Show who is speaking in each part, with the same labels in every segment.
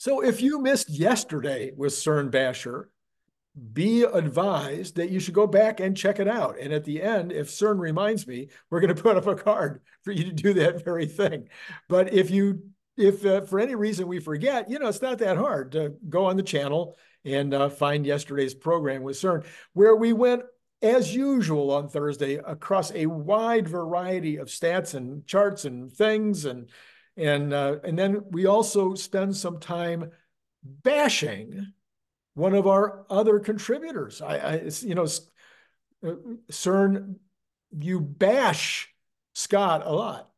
Speaker 1: So if you missed yesterday with Cern Basher, be advised that you should go back and check it out. And at the end, if Cern reminds me, we're going to put up a card for you to do that very thing. But if for any reason we forget, it's not that hard to go on the channel and find yesterday's program with Cern, where we went as usual on Thursday across a wide variety of stats and charts and things, and then we also spend some time bashing one of our other contributors. Cern, you bash Scott a lot.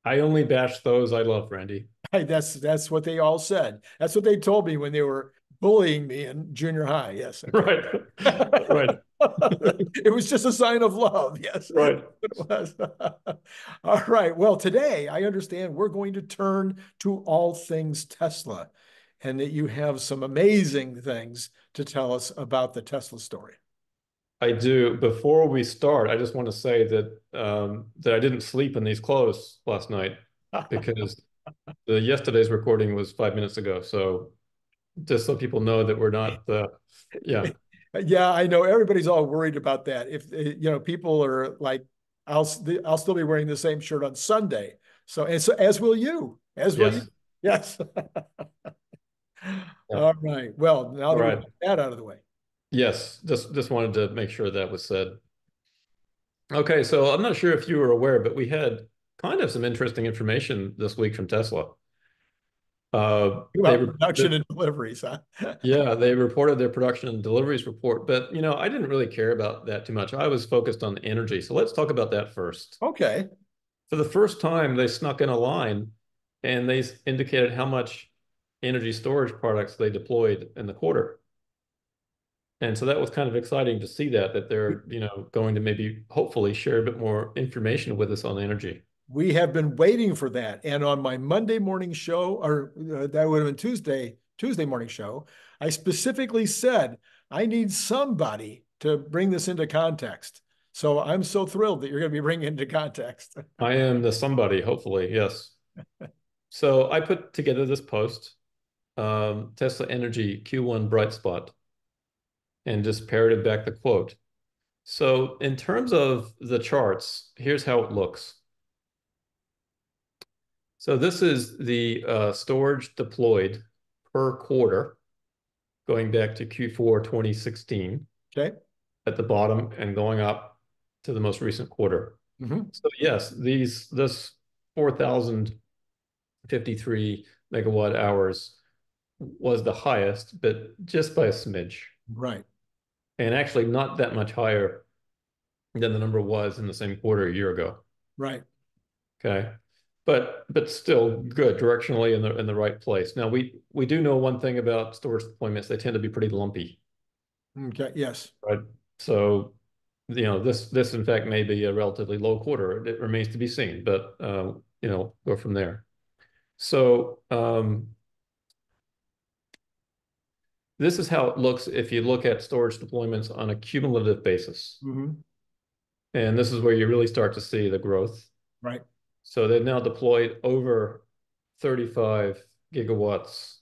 Speaker 2: I only bash those I love, Randy.
Speaker 1: That's what they all said. That's what they told me when they were bullying me in junior high. Yes. Okay.
Speaker 2: Right. Right.
Speaker 1: It was just a sign of love. Yes.
Speaker 2: Right.
Speaker 1: It was. All right. Well, today I understand we're going to turn to all things Tesla and that you have some amazing things to tell us about the Tesla story.
Speaker 2: I do. Before we start, I just want to say that I didn't sleep in these clothes last night because the yesterday's recording was 5 minutes ago. So just so people know that we're not, yeah.
Speaker 1: Yeah, I know everybody's all worried about that. If people are like, I'll still be wearing the same shirt on Sunday. So as will you, as will you.
Speaker 2: Yes.
Speaker 1: Yes.
Speaker 2: Yeah.
Speaker 1: All right. Well, now
Speaker 2: All
Speaker 1: that we've
Speaker 2: right.
Speaker 1: got that out of the way.
Speaker 2: Yes. Just wanted to make sure that was said. Okay. So I'm not sure if you were aware, but we had kind of some interesting information this week from Tesla. They
Speaker 1: About production
Speaker 2: reported,
Speaker 1: and deliveries, huh?
Speaker 2: yeah, they reported their production and deliveries report, but I didn't really care about that too much. I was focused on energy. So let's talk about that first.
Speaker 1: Okay.
Speaker 2: For the first time, they snuck in a line and they indicated how much energy storage products they deployed in the quarter. And so that was kind of exciting to see that they're, going to maybe hopefully share a bit more information with us on energy.
Speaker 1: We have been waiting for that. And on my Monday morning show, or that would have been Tuesday morning show, I specifically said, I need somebody to bring this into context. So I'm so thrilled that you're going to be bringing it into context.
Speaker 2: I am the somebody, hopefully, yes. So I put together this post, Tesla Energy Q1 bright spot, and just parroted back the quote. So in terms of the charts, here's how it looks. So this is the storage deployed per quarter, going back to Q4 2016
Speaker 1: Okay.
Speaker 2: at the bottom and going up to the most recent quarter.
Speaker 1: Mm-hmm.
Speaker 2: So yes, this 4,053 megawatt hours was the highest, but just by a smidge,
Speaker 1: Right.
Speaker 2: and actually not that much higher than the number was in the same quarter a year ago.
Speaker 1: Right.
Speaker 2: Okay. But still good directionally in the right place. Now we do know one thing about storage deployments, they tend to be pretty lumpy,
Speaker 1: Okay. Yes.
Speaker 2: right? So this in fact may be a relatively low quarter. It remains to be seen, but go from there. So this is how it looks if you look at storage deployments on a cumulative basis.
Speaker 1: Mm-hmm.
Speaker 2: And this is where you really start to see the growth.
Speaker 1: Right.
Speaker 2: So they've now deployed over 35 gigawatts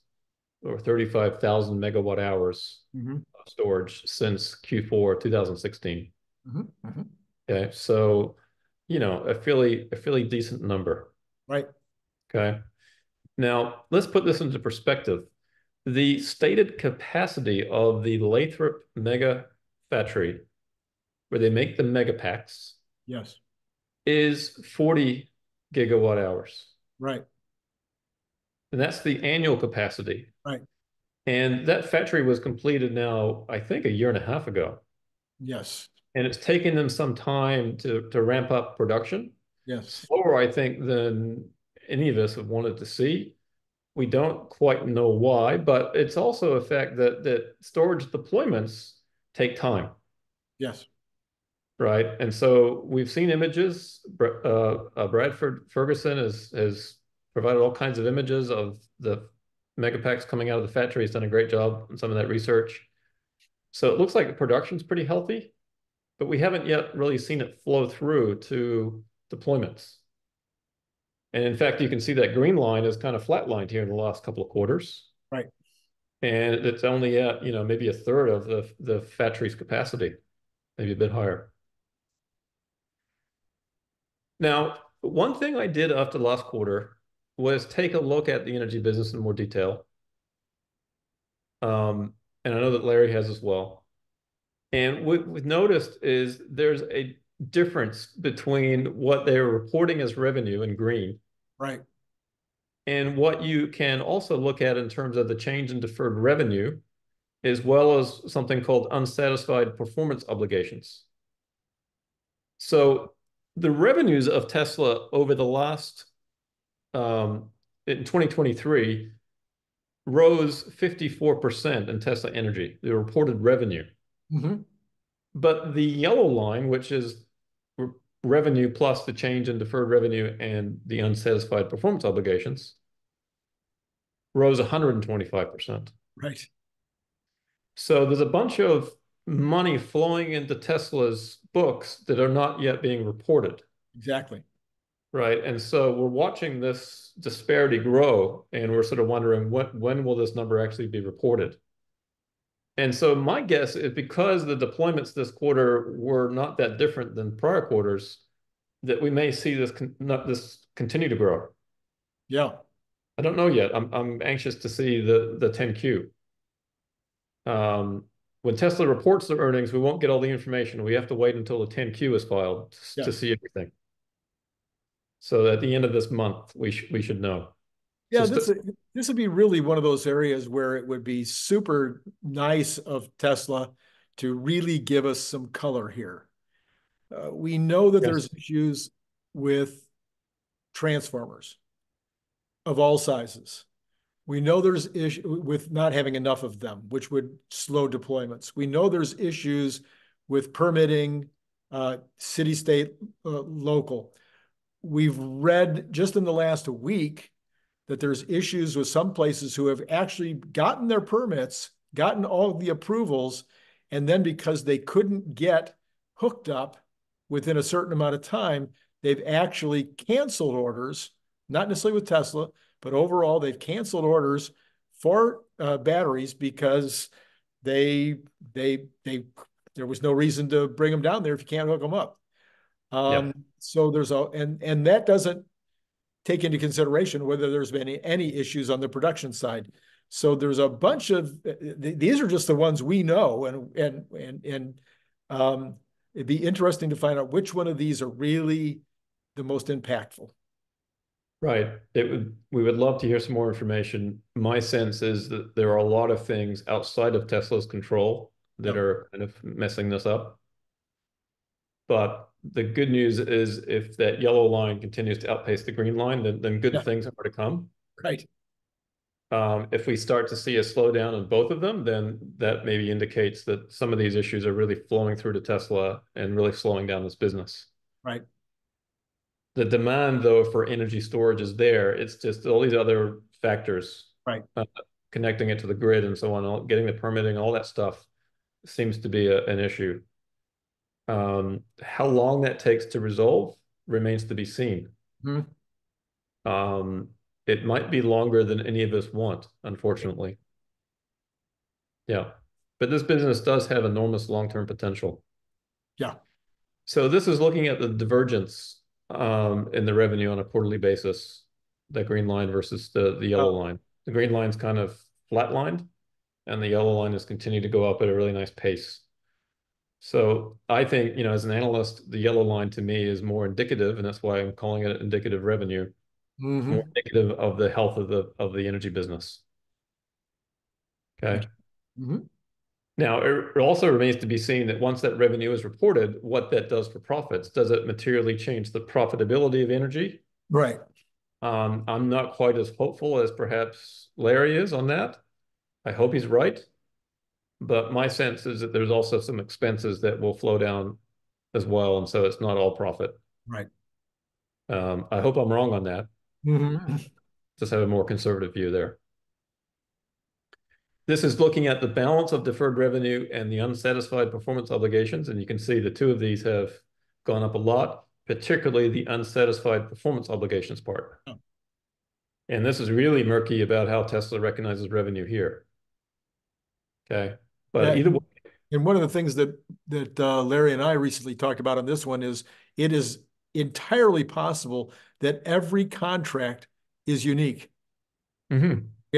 Speaker 2: or 35,000 megawatt hours
Speaker 1: Mm-hmm.
Speaker 2: of storage since Q4 2016.
Speaker 1: Mm-hmm. Mm-hmm.
Speaker 2: Okay. So, a fairly decent number.
Speaker 1: Right.
Speaker 2: Okay. Now, let's put this into perspective. The stated capacity of the Lathrop mega factory, where they make the mega packs,
Speaker 1: Yes.
Speaker 2: is 40 gigawatt hours.
Speaker 1: Right.
Speaker 2: And that's the annual capacity.
Speaker 1: Right.
Speaker 2: And that factory was completed now, I think, a year and a half ago.
Speaker 1: Yes.
Speaker 2: And it's taken them some time to ramp up production.
Speaker 1: Yes.
Speaker 2: Slower, I think, than any of us have wanted to see. We don't quite know why, but it's also a fact that storage deployments take time,
Speaker 1: Yes.
Speaker 2: right? And so we've seen images. Bradford Ferguson has provided all kinds of images of the megapacks coming out of the factory. He's done a great job on some of that research. So it looks like the production's pretty healthy, but we haven't yet really seen it flow through to deployments. And in fact, you can see that green line is kind of flatlined here in the last couple of quarters.
Speaker 1: Right.
Speaker 2: And it's only at, maybe a third of the factory's capacity, maybe a bit higher. Now, one thing I did after last quarter was take a look at the energy business in more detail. And I know that Larry has as well. And what we've noticed is there's a difference between what they're reporting as revenue in green
Speaker 1: Right.
Speaker 2: and what you can also look at in terms of the change in deferred revenue, as well as something called unsatisfied performance obligations. So the revenues of Tesla over the last, in 2023, rose 54% in Tesla Energy, the reported revenue.
Speaker 1: Mm-hmm.
Speaker 2: But the yellow line, which is revenue plus the change in deferred revenue and the unsatisfied performance obligations, rose 125%.
Speaker 1: Right.
Speaker 2: So there's a bunch of money flowing into Tesla's books that are not yet being reported,
Speaker 1: Exactly.
Speaker 2: right? And so we're watching this disparity grow, and we're sort of wondering when will this number actually be reported? And so my guess is because the deployments this quarter were not that different than prior quarters, that we may see this continue to grow.
Speaker 1: Yeah.
Speaker 2: I don't know yet. I'm anxious to see the 10Q. Um, when Tesla reports their earnings, we won't get all the information. We have to wait until the 10Q is filed to
Speaker 1: Yes.
Speaker 2: see everything. So at the end of this month, we should know. So
Speaker 1: Yeah, this would be really one of those areas where it would be super nice of Tesla to really give us some color here. We know that
Speaker 2: yes,
Speaker 1: there's issues with transformers of all sizes. We know there's issue with not having enough of them, which would slow deployments. We know there's issues with permitting, city, state, local. We've read just in the last week that there's issues with some places who have actually gotten their permits, gotten all the approvals, and then because they couldn't get hooked up within a certain amount of time, they've actually canceled orders, not necessarily with Tesla, but overall they've canceled orders for batteries because they they they there was no reason to bring them down there if you can't hook them up.
Speaker 2: yeah,
Speaker 1: So there's a and that doesn't take into consideration whether there's been any issues on the production side. So there's a bunch of these are just the ones we know, and it'd be interesting to find out which one of these are really the most impactful.
Speaker 2: right. We would love to hear some more information. My sense is that there are a lot of things outside of Tesla's control that
Speaker 1: Yep.
Speaker 2: are kind of messing this up. But the good news is if that yellow line continues to outpace the green line, then good
Speaker 1: Yeah.
Speaker 2: things are to come.
Speaker 1: Right.
Speaker 2: If we start to see a slowdown in both of them, then that maybe indicates that some of these issues are really flowing through to Tesla and really slowing down this business.
Speaker 1: Right.
Speaker 2: The demand, though, for energy storage is there. It's just all these other factors,
Speaker 1: Right.
Speaker 2: connecting it to the grid and so on, getting the permitting, all that stuff seems to be an issue. How long that takes to resolve remains to be seen.
Speaker 1: Mhm.
Speaker 2: Um, it might be longer than any of us want, unfortunately. Yeah. But this business does have enormous long-term potential.
Speaker 1: Yeah.
Speaker 2: So this is looking at the divergence in the revenue on a quarterly basis, the green line versus the yellow line. The green line's kind of flatlined, and the yellow line has continued to go up at a really nice pace. So I think, as an analyst, the yellow line to me is more indicative, and that's why I'm calling it indicative revenue, more
Speaker 1: Mm-hmm.
Speaker 2: indicative of the health of the energy business. Okay.
Speaker 1: Mm-hmm.
Speaker 2: Now, it also remains to be seen that once that revenue is reported, what that does for profits. Does it materially change the profitability of energy?
Speaker 1: Right.
Speaker 2: I'm not quite as hopeful as perhaps Larry is on that. I hope he's right. But my sense is that there's also some expenses that will flow down as well. And so it's not all profit.
Speaker 1: Right.
Speaker 2: I hope I'm wrong on that.
Speaker 1: Mm-hmm.
Speaker 2: Just have a more conservative view there. This is looking at the balance of deferred revenue and the unsatisfied performance obligations. And you can see the two of these have gone up a lot, particularly the unsatisfied performance obligations part.
Speaker 1: Oh.
Speaker 2: And this is really murky about how Tesla recognizes revenue here. Okay. But
Speaker 1: Yeah,
Speaker 2: either way,
Speaker 1: and one of the things that Larry and I recently talked about on this one is it is entirely possible that every contract is unique.
Speaker 2: mhm,
Speaker 1: We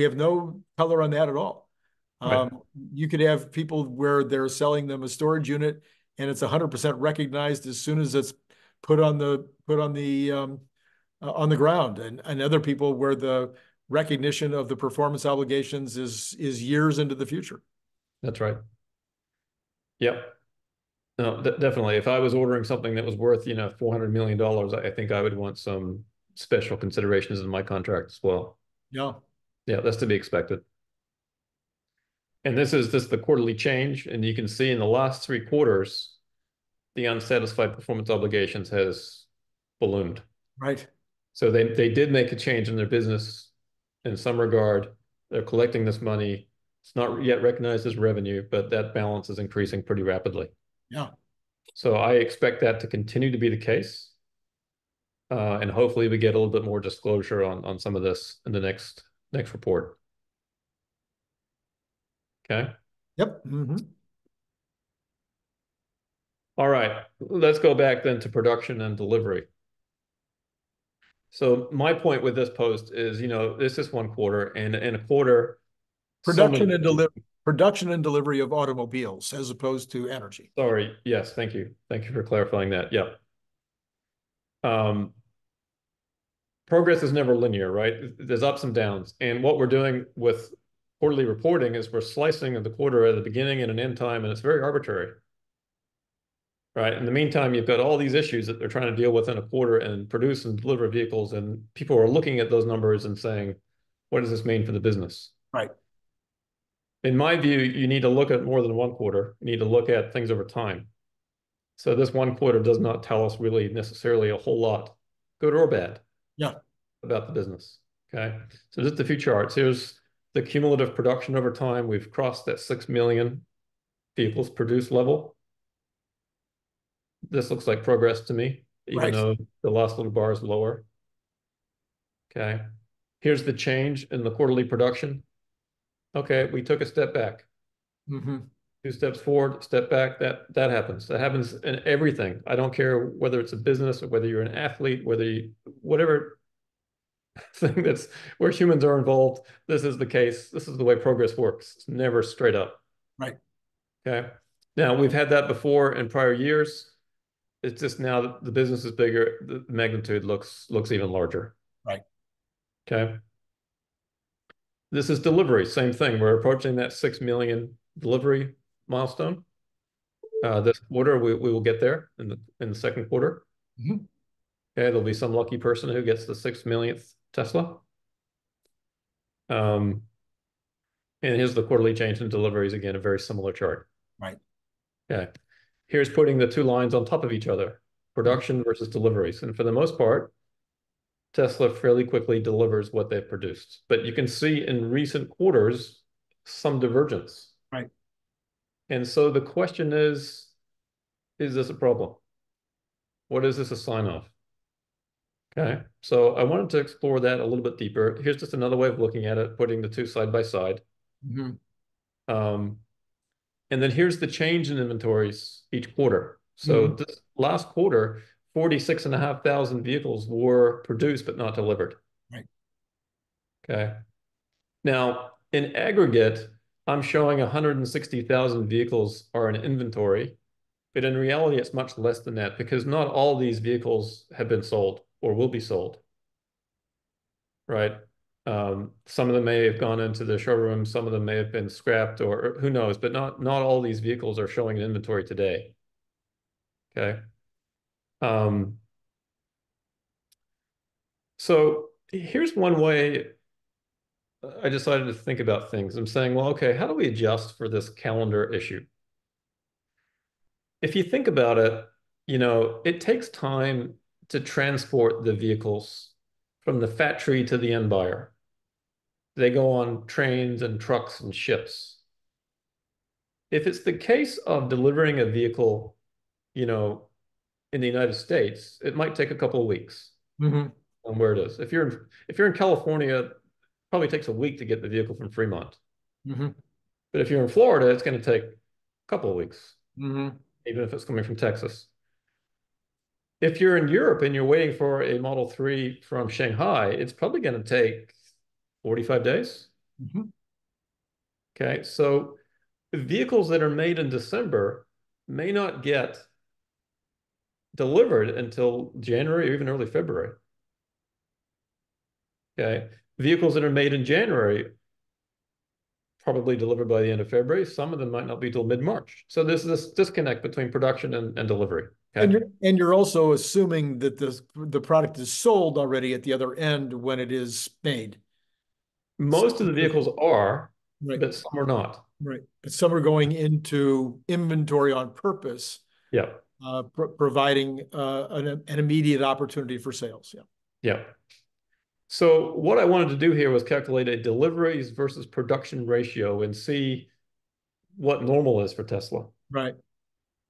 Speaker 1: have no color on that at all.
Speaker 2: right.
Speaker 1: You could have people where they're selling them a storage unit and it's 100% recognized as soon as it's put on the ground, and other people where the recognition of the performance obligations is years into the future.
Speaker 2: That's right. Yep. No, definitely. If I was ordering something that was worth, $400 million, I think I would want some special considerations in my contract as well.
Speaker 1: Yeah,
Speaker 2: Yeah, that's to be expected. And this is the quarterly change, and you can see in the last 3 quarters, the unsatisfied performance obligations has ballooned.
Speaker 1: right.
Speaker 2: So they did make a change in their business in some regard. They're collecting this money. It's not yet recognized as revenue, but that balance is increasing pretty rapidly.
Speaker 1: Yeah.
Speaker 2: So I expect that to continue to be the case. And hopefully we get a little bit more disclosure on some of this in the next report. Okay.
Speaker 1: Yep. Mm-hmm.
Speaker 2: All right. Let's go back then to production and delivery. So my point with this post is, this is 1 quarter, and in a quarter, so
Speaker 1: Production
Speaker 2: many
Speaker 1: and deliver production and delivery of automobiles as opposed to energy.
Speaker 2: Sorry. Yes, thank you. Thank you for clarifying that. Yeah. Um, Progress is never linear, right? There's ups and downs. And what we're doing with quarterly reporting is we're slicing the quarter at the beginning and an end time, and it's very arbitrary, right? In the meantime, you've got all these issues that they're trying to deal with in a quarter and produce and deliver vehicles, and people are looking at those numbers and saying, what does this mean for the business?
Speaker 1: Right.
Speaker 2: In my view, you need to look at more than 1 quarter. You need to look at things over time. So this 1 quarter does not tell us really necessarily a whole lot, good or bad,
Speaker 1: Yeah.
Speaker 2: about the business. Okay. So just a few charts. Here's the cumulative production over time. We've crossed that 6 million vehicles produced level. This looks like progress to me, even
Speaker 1: Right.
Speaker 2: though the last little bar is lower. Okay. Here's the change in the quarterly production. Okay, we took a step back.
Speaker 1: Mm-hmm.
Speaker 2: 2 steps forward, step back. That happens. That happens in everything. I don't care whether it's a business or whether you're an athlete, whatever thing that's where humans are involved. This is the case. This is the way progress works. It's never straight up.
Speaker 1: Right.
Speaker 2: Okay. Now we've had that before in prior years. It's just now that the business is bigger, the magnitude looks even larger.
Speaker 1: Right.
Speaker 2: Okay. This is delivery. Same thing. We're approaching that 6 million delivery milestone. This quarter, we will get there in the second quarter.
Speaker 1: Mm-hmm.
Speaker 2: Okay, there'll be some lucky person who gets the 6 millionth Tesla. Um, and here's the quarterly change in deliveries. Again, a very similar chart.
Speaker 1: Right.
Speaker 2: Okay. Here's putting the 2 lines on top of each other,
Speaker 1: Mm-hmm.
Speaker 2: production versus deliveries. And for the most part, Tesla fairly quickly delivers what they've produced. But you can see in recent quarters some divergence.
Speaker 1: Right.
Speaker 2: And so the question is this a problem? What is this a sign of? Okay. So I wanted to explore that a little bit deeper. Here's just another way of looking at it, putting the two side by side.
Speaker 1: Mm-hmm.
Speaker 2: Um, and then here's the change in inventories each quarter. So
Speaker 1: Mm-hmm.
Speaker 2: this last quarter, 46,500 vehicles were produced but not delivered.
Speaker 1: Right.
Speaker 2: Okay. Now, in aggregate, I'm showing 160,000 vehicles are in inventory, but in reality, it's much less than that because not all these vehicles have been sold or will be sold, right? Some of them may have gone into the showroom, some of them may have been scrapped, or who knows, but not all these vehicles are showing in inventory today. Okay. Um, so here's one way I decided to think about things. I'm saying, well, okay, how do we adjust for this calendar issue? If you think about it, it takes time to transport the vehicles from the factory to the end buyer. They go on trains and trucks and ships. If it's the case of delivering a vehicle, you know, in the United States, it might take a couple of weeks
Speaker 1: Hmm.
Speaker 2: on where it is. If you're in California, it probably takes a week to get the vehicle from Fremont.
Speaker 1: Hmm.
Speaker 2: But if you're in Florida, it's going to take a couple of weeks,
Speaker 1: Hmm.
Speaker 2: even if it's coming from Texas. If you're in Europe and you're waiting for a Model 3 from Shanghai, it's probably going to take 45 days.
Speaker 1: Hmm.
Speaker 2: Okay. So vehicles that are made in December may not get delivered until January or even early February. Okay. Vehicles that are made in January probably delivered by the end of February. Some of them might not be till mid-March. So there's this disconnect between production and delivery.
Speaker 1: And
Speaker 2: Okay.
Speaker 1: you're also assuming that the product is sold already at the other end when it is made.
Speaker 2: Most of the vehicles are,
Speaker 1: Right,
Speaker 2: but some are not.
Speaker 1: right. But some are going into inventory on purpose,
Speaker 2: Yeah.
Speaker 1: providing an immediate opportunity for sales. Yeah.
Speaker 2: Yeah. So what I wanted to do here was calculate a deliveries versus production ratio and see what normal is for Tesla.
Speaker 1: Right.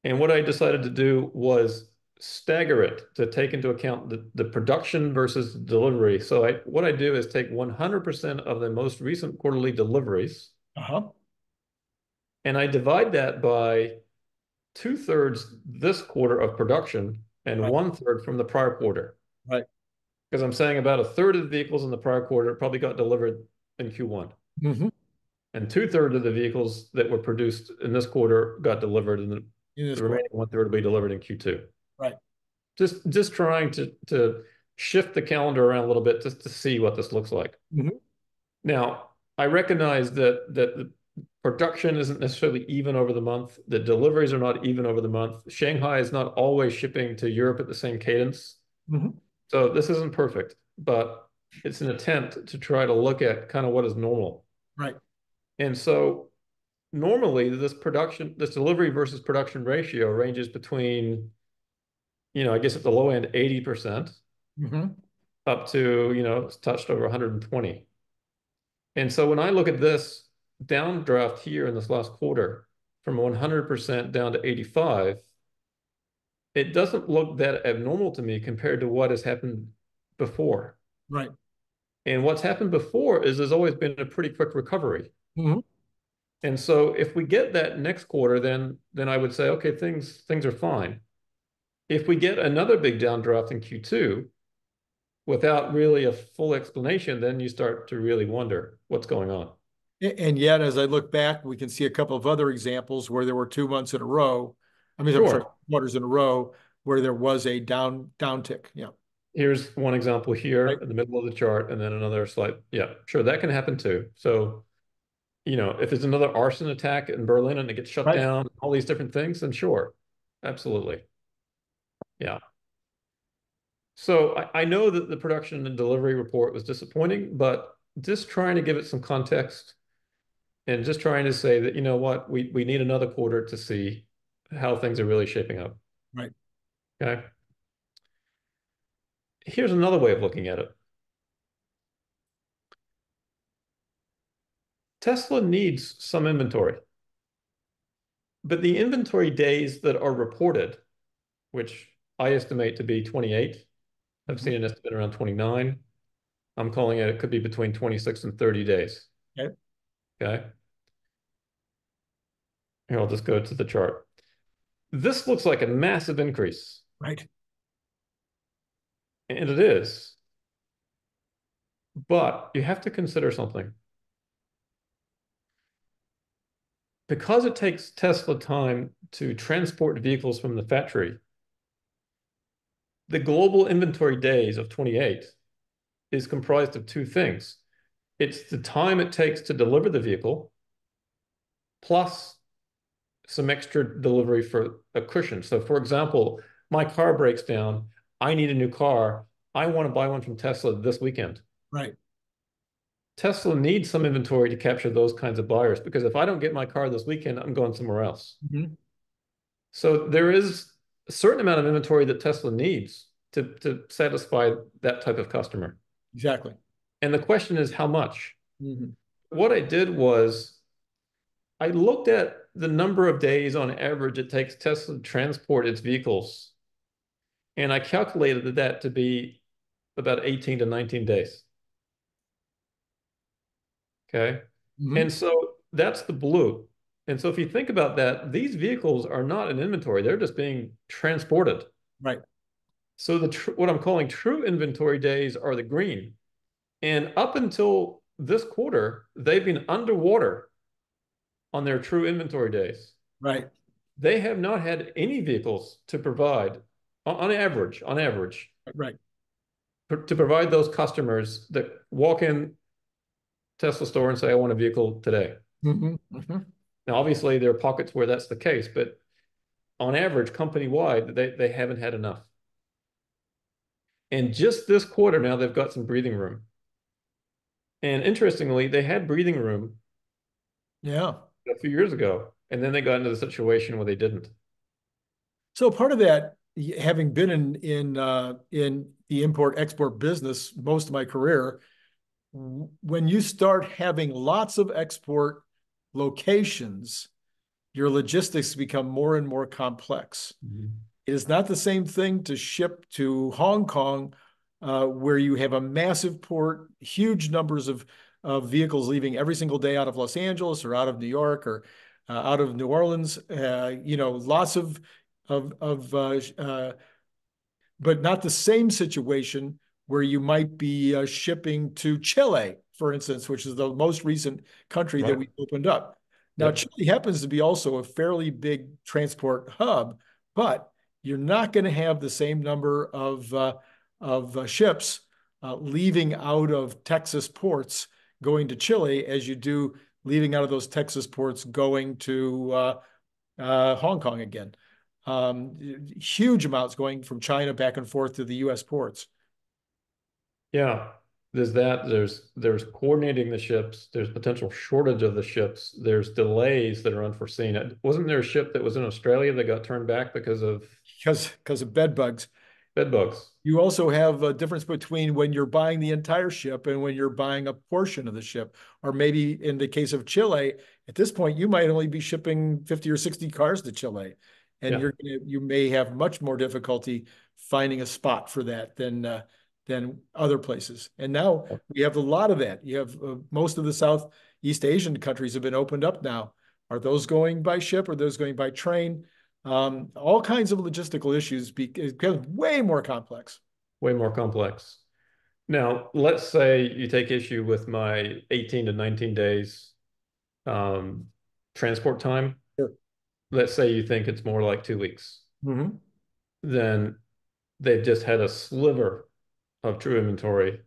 Speaker 2: And what I decided to do was stagger it to take into account the production versus delivery. So what I do is take 100% of the most recent quarterly deliveries
Speaker 1: Uh-huh.
Speaker 2: and I divide that by 2/3 this quarter of production and
Speaker 1: Right.
Speaker 2: 1/3 from the prior quarter.
Speaker 1: Right.
Speaker 2: Because I'm saying about a third of the vehicles in the prior quarter probably got delivered in Q1.
Speaker 1: Hmm.
Speaker 2: And 2/3 of the vehicles that were produced in this quarter got delivered, and
Speaker 1: In this
Speaker 2: the
Speaker 1: quarter.
Speaker 2: remaining 1/3 will be delivered in Q2.
Speaker 1: Right.
Speaker 2: Just trying to shift the calendar around a little bit just to see what this looks like.
Speaker 1: Hmm.
Speaker 2: Now, I recognize that the production isn't necessarily even over the month. The deliveries are not even over the month. Shanghai is not always shipping to Europe at the same cadence.
Speaker 1: Hmm.
Speaker 2: So this isn't perfect, but it's an attempt to try to look at kind of what is normal.
Speaker 1: Right.
Speaker 2: And so normally this delivery versus production ratio ranges between, I guess at the low end, 80%
Speaker 1: Hmm.
Speaker 2: up to, it's touched over 120. And so when I look at this downdraft here in this last quarter from 100% down to 85, it doesn't look that abnormal to me compared to what has happened before.
Speaker 1: Right.
Speaker 2: And what's happened before is there's always been a pretty quick recovery.
Speaker 1: Hmm.
Speaker 2: And so if we get that next quarter, then I would say, okay, things are fine. If we get another big downdraft in Q2 without really a full explanation, then you start to really wonder what's going on.
Speaker 1: And yet, as I look back, we can see a couple of other examples where there were 2 months in a row. I mean, I'm sorry,
Speaker 2: Sure.
Speaker 1: quarters in a row where there was a downtick. Yeah.
Speaker 2: Here's one example
Speaker 1: Right.
Speaker 2: here in the middle of the chart, and then another slide. Yeah, sure, that can happen too. So, if there's another arson attack in Berlin and it gets shut
Speaker 1: Right.
Speaker 2: down, all these different things, then sure, absolutely. Yeah. So I know that the production and delivery report was disappointing, but just trying to give it some context and just trying to say that, you know what, we need another quarter to see how things are really shaping up.
Speaker 1: Right.
Speaker 2: Okay. Here's another way of looking at it. Tesla needs some inventory, but the inventory days that are reported, which I estimate to be 28, I've
Speaker 1: Hmm.
Speaker 2: seen an estimate around 29. I'm calling it could be between 26 and 30 days.
Speaker 1: Okay.
Speaker 2: Okay. Here, I'll just go to the chart. This looks like a massive increase,
Speaker 1: Right.
Speaker 2: and it is. But you have to consider something. Because it takes Tesla time to transport vehicles from the factory, the global inventory days of 28 is comprised of two things. It's the time it takes to deliver the vehicle, plus some extra delivery for a cushion. So, for example, my car breaks down. I need a new car. I want to buy one from Tesla this weekend.
Speaker 1: Right.
Speaker 2: Tesla needs some inventory to capture those kinds of buyers because if I don't get my car this weekend, I'm going somewhere else.
Speaker 1: Hmm.
Speaker 2: So there is a certain amount of inventory that Tesla needs to satisfy that type of customer.
Speaker 1: Exactly.
Speaker 2: And the question is how much?
Speaker 1: Hmm.
Speaker 2: What I did was I looked at the number of days on average it takes Tesla to transport its vehicles And I calculated that to be about 18 to 19 days. Okay.
Speaker 1: Mhm.
Speaker 2: And so that's the blue. And so if you think about that, these vehicles are not in inventory, they're just being transported.
Speaker 1: Right,
Speaker 2: So what I'm calling true inventory days are the green. And up until this quarter, they've been underwater on their true inventory days.
Speaker 1: right,
Speaker 2: They have not had any vehicles to provide on average,
Speaker 1: right.
Speaker 2: to provide those customers that walk in Tesla store and say, I want a vehicle today.
Speaker 1: Mhm, mhm.
Speaker 2: Now, obviously, there are pockets where that's the case, but on average, company wide, they haven't had enough. And just this quarter now, they've got some breathing room. And interestingly, they had breathing room
Speaker 1: Yeah.
Speaker 2: a few years ago, and then they got into the situation where they didn't.
Speaker 1: So part of that, having been in the import export business most of my career, when you start having lots of export locations, your logistics become more and more complex.
Speaker 2: Mhm.
Speaker 1: It is not the same thing to ship to Hong Kong, where you have a massive port, huge numbers of vehicles leaving every single day out of Los Angeles or out of New York or out of New Orleans. Lots of but not the same situation where you might be shipping to Chile, for instance, which is the most recent country that
Speaker 2: Right.
Speaker 1: we opened up. Now,
Speaker 2: Yep.
Speaker 1: Chile happens to be also a fairly big transport hub, but you're not going to have the same number of ships leaving out of Texas ports going to Chile as you do leaving out of those Texas ports going to Hong Kong again. Huge amounts going from China back and forth to the U.S. ports.
Speaker 2: Yeah. There's that. There's coordinating the ships. There's potential shortage of the ships. There's delays that are unforeseen. Wasn't there a ship that was in Australia that got turned back because of
Speaker 1: Because of bed bugs.
Speaker 2: bed bugs?
Speaker 1: You also have a difference between when you're buying the entire ship and when you're buying a portion of the ship. Or maybe in the case of Chile, at this point, you might only be shipping 50 or 60 cars to Chile. And
Speaker 2: Yeah.
Speaker 1: you may have much more difficulty finding a spot for that than other places. And now we have a lot of that. You have most of the Southeast Asian countries have been opened up now. Are those going by ship? Or are those going by train? All kinds of logistical issues become way more complex.
Speaker 2: Way more complex. Now, let's say you take issue with my 18 to 19 days um, transport time.
Speaker 1: Sure.
Speaker 2: Let's say you think it's more like 2 weeks.
Speaker 1: Mhm.
Speaker 2: Then they've just had a sliver of true inventory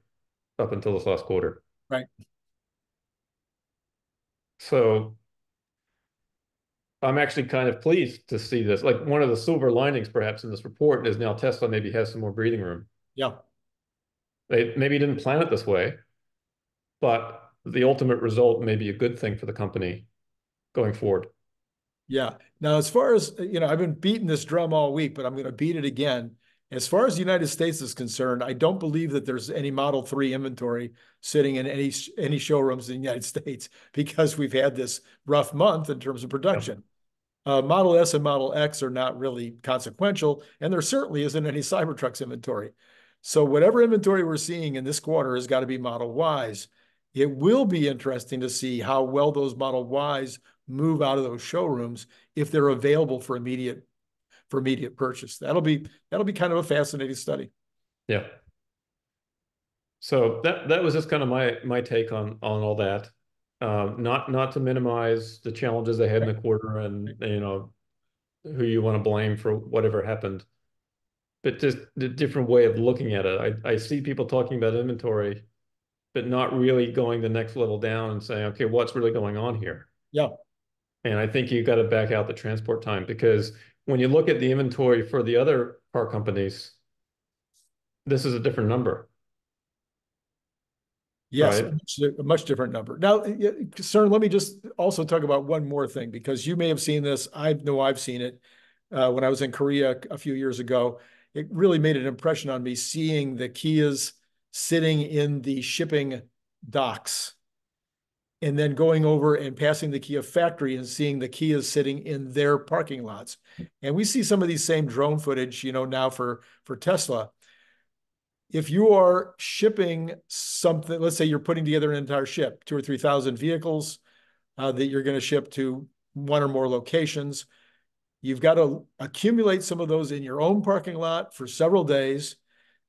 Speaker 2: up until this last quarter.
Speaker 1: Right.
Speaker 2: So I'm actually kind of pleased to see this. Like one of the silver linings, perhaps, in this report is now Tesla maybe has some more breathing room.
Speaker 1: Yeah.
Speaker 2: They maybe didn't plan it this way, but the ultimate result may be a good thing for the company going forward.
Speaker 1: Yeah. Now, as far as, I've been beating this drum all week, but I'm going to beat it again. As far as the United States is concerned, I don't believe that there's any Model 3 inventory sitting in any showrooms in the United States because we've had this rough month in terms of
Speaker 2: Yeah.
Speaker 1: production. Model S and Model X are not really consequential, and there certainly isn't any Cybertrucks inventory. So whatever inventory we're seeing in this quarter has got to be Model Ys. It will be interesting to see how well those Model Ys move out of those showrooms if they're available for immediate purchase. That'll be kind of a fascinating study.
Speaker 2: Yeah. So that was just kind of my take on all that. Not to minimize the challenges they had in
Speaker 1: Right.
Speaker 2: the quarter and who you want to blame for whatever happened, but just the different way of looking at it. I see people talking about inventory, but not really going the next level down and saying, okay, what's really going on here?
Speaker 1: Yeah.
Speaker 2: And I think you've got to back out the transport time because when you look at the inventory for the other car companies, this is a different number,
Speaker 1: Yes,
Speaker 2: right?
Speaker 1: a much different number. Now, Cern, let me just also talk about one more thing because you may have seen this. I know I've seen it when I was in Korea a few years ago. It really made an impression on me seeing the Kias sitting in the shipping docks and then going over and passing the Kia factory and seeing the Kias sitting in their parking lots. And we see some of these same drone footage, now for Tesla. If you are shipping something, let's say you're putting together an entire ship, 2 or 3,000 vehicles that you're going to ship to one or more locations, you've got to accumulate some of those in your own parking lot for several days.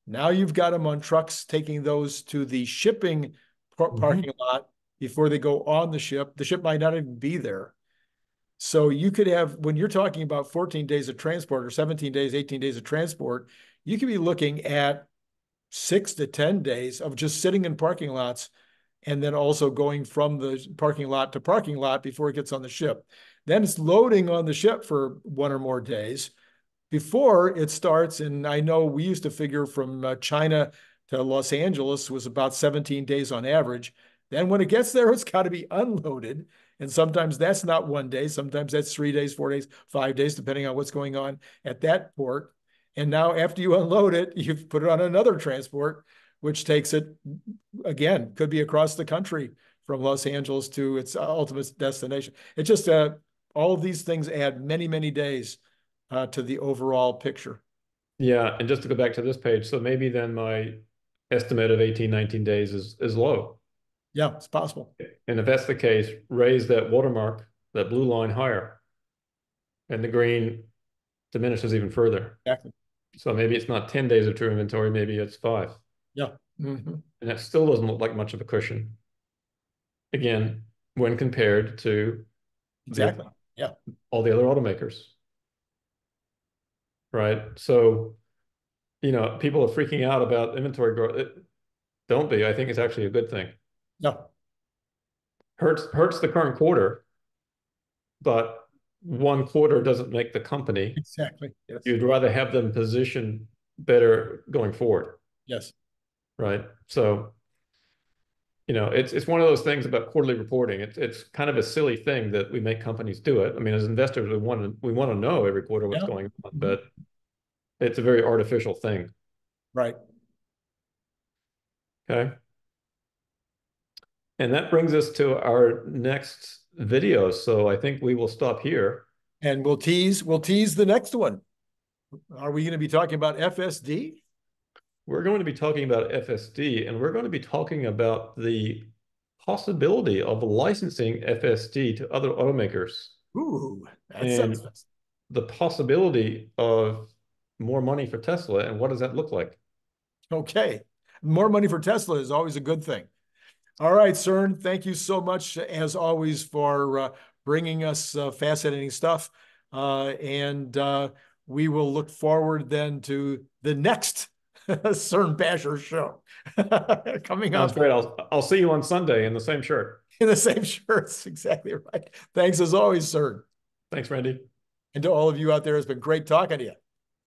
Speaker 1: Now you've got them on trucks taking those to the shipping
Speaker 2: Mhm.
Speaker 1: parking lot before they go on the ship. The ship might not even be there. So you could have, when you're talking about 14 days of transport or 17 days, 18 days of transport, you could be looking at 6 to 10 days of just sitting in parking lots and then also going from the parking lot to parking lot before it gets on the ship. Then it's loading on the ship for 1 or more days before it starts. And I know we used to figure from China to Los Angeles was about 17 days on average. Then when it gets there, it's got to be unloaded. And sometimes that's not one day. Sometimes that's 3 days, 4 days, 5 days, depending on what's going on at that port. And now after you unload it, you've put it on another transport, which takes it again, could be across the country from Los Angeles to its ultimate destination. It just, all of these things add many, many days to the overall picture.
Speaker 2: Yeah, and just to go back to this page, so maybe then my estimate of 18, 19 days is low.
Speaker 1: Yeah, it's possible.
Speaker 2: And if that's the case, raise that watermark, that blue line higher, and the green diminishes even further.
Speaker 1: Exactly.
Speaker 2: So maybe it's not 10 days of true inventory, maybe it's 5.
Speaker 1: Yeah. Mm-hmm.
Speaker 2: And that still doesn't look like much of a cushion. Again, when compared to the
Speaker 1: Exactly. Yeah.
Speaker 2: all the other automakers, right? So, people are freaking out about inventory growth. Don't be. I think it's actually a good thing.
Speaker 1: No.
Speaker 2: Hurts the current quarter, but one quarter doesn't make the company.
Speaker 1: Exactly. Yes.
Speaker 2: You'd rather have them position better going forward,
Speaker 1: Yes.
Speaker 2: right? So, it's one of those things about quarterly reporting. It's kind of a silly thing that we make companies do it. I mean, as investors, we want to know every quarter what's
Speaker 1: Yeah.
Speaker 2: going on,
Speaker 1: Mm-hmm.
Speaker 2: but it's a very artificial thing.
Speaker 1: Right.
Speaker 2: Okay. And that brings us to our next video. So I think we will stop here.
Speaker 1: And we'll tease the next one. Are we going to be talking about FSD?
Speaker 2: We're going to be talking about FSD, and we're going to be talking about the possibility of licensing FSD to other automakers
Speaker 1: Ooh, that sounds
Speaker 2: and the possibility of more money for Tesla. And what does that look like?
Speaker 1: okay. More money for Tesla is always a good thing. All right, Cern, thank you so much, as always, for bringing us fascinating stuff. And we will look forward then to the next Cern Basher show coming
Speaker 2: Sounds
Speaker 1: up
Speaker 2: great. I'll see you on Sunday in the same shirt.
Speaker 1: in the same shirts. Exactly right. Thanks as always, Cern.
Speaker 2: Thanks, Randy.
Speaker 1: And to all of you out there, it's been great talking to you.